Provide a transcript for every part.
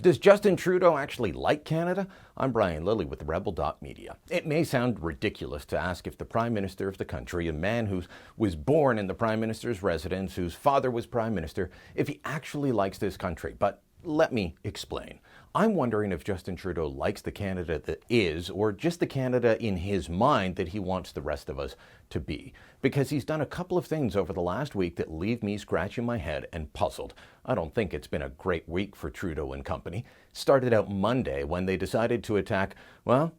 Does Justin Trudeau actually like Canada? I'm Brian Lilly with the Rebel.media. It may sound ridiculous to ask if the Prime Minister of the country, a man who was born in the Prime Minister's residence, whose father was Prime Minister, if he actually likes this country. But let me explain. I'm wondering if Justin Trudeau likes the Canada that is, or just the Canada in his mind that he wants the rest of us to be. Because he's done a couple of things over the last week that leave me scratching my head and puzzled. I don't think it's been a great week for Trudeau and company. Started out Monday when they decided to attack, well,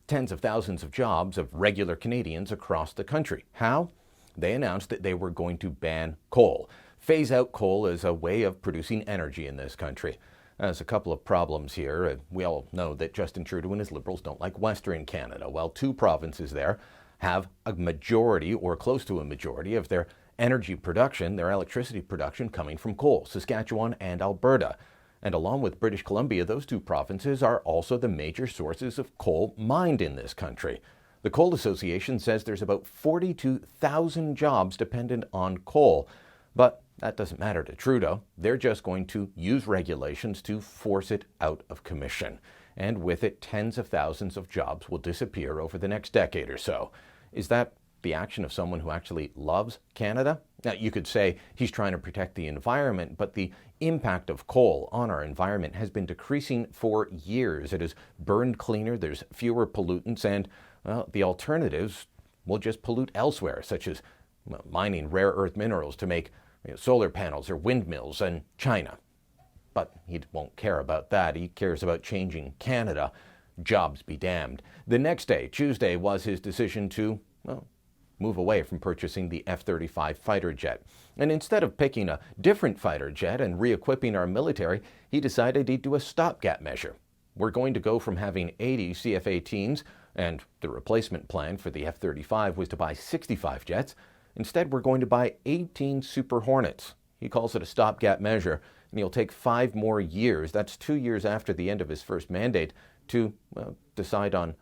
tens of thousands of jobs of regular Canadians across the country. How? They announced that they were going to ban coal. Phase out coal as a way of producing energy in this country. There's a couple of problems here. We all know that Justin Trudeau and his Liberals don't like Western Canada. Well, two provinces there have a majority or close to a majority of their energy production, their electricity production coming from coal, Saskatchewan and Alberta. And along with British Columbia, those two provinces are also the major sources of coal mined in this country. The Coal Association says there's about 42,000 jobs dependent on coal. But that doesn't matter to Trudeau. They're just going to use regulations to force it out of commission. And with it, tens of thousands of jobs will disappear over the next decade or so. Is that the action of someone who actually loves Canada? Now, you could say he's trying to protect the environment, but the impact of coal on our environment has been decreasing for years. It is burned cleaner, there's fewer pollutants, and well, the alternatives will just pollute elsewhere, such as mining rare earth minerals to make solar panels or windmills in China. But he won't care about that. He cares about changing Canada. Jobs be damned. The next day, Tuesday, was his decision to, well, move away from purchasing the F-35 fighter jet. And instead of picking a different fighter jet and re-equipping our military, he decided he'd do a stopgap measure. We're going to go from having 80 CF-18s, and the replacement plan for the F-35 was to buy 65 jets. Instead, we're going to buy 18 Super Hornets. He calls it a stopgap measure, and he'll take 5 more years, that's 2 years after the end of his first mandate, to decide on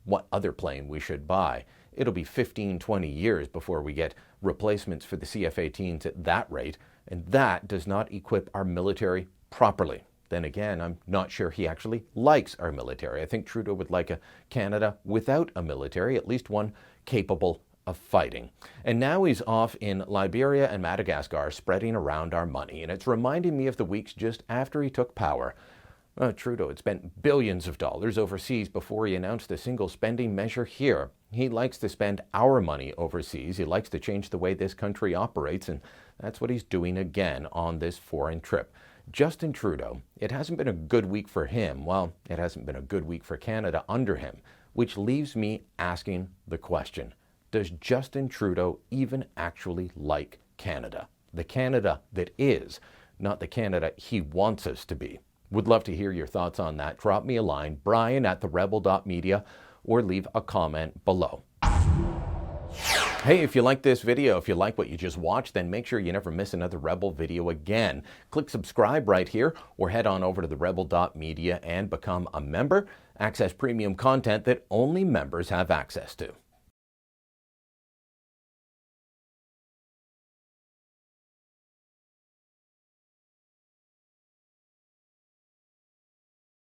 what other plane we should buy. It'll be 15, 20 years before we get replacements for the CF-18s at that rate, and that does not equip our military properly. Then again, I'm not sure he actually likes our military. I think Trudeau would like a Canada without a military, at least one capable of fighting. And now he's off in Liberia and Madagascar spreading around our money. And it's reminding me of the weeks just after he took power. Trudeau had spent billions of dollars overseas before he announced a single spending measure here. He likes to spend our money overseas. He likes to change the way this country operates, and that's what he's doing again on this foreign trip. Justin Trudeau, it hasn't been a good week for him. Well, it hasn't been a good week for Canada under him, which leaves me asking the question, does Justin Trudeau even actually like Canada? The Canada that is, not the Canada he wants us to be. Would love to hear your thoughts on that. Drop me a line, brian@therebel.media, or leave a comment below. Hey, if you like this video, if you like what you just watched, then make sure you never miss another Rebel video again. Click subscribe right here, or head on over to therebel.media and become a member. Access premium content that only members have access to.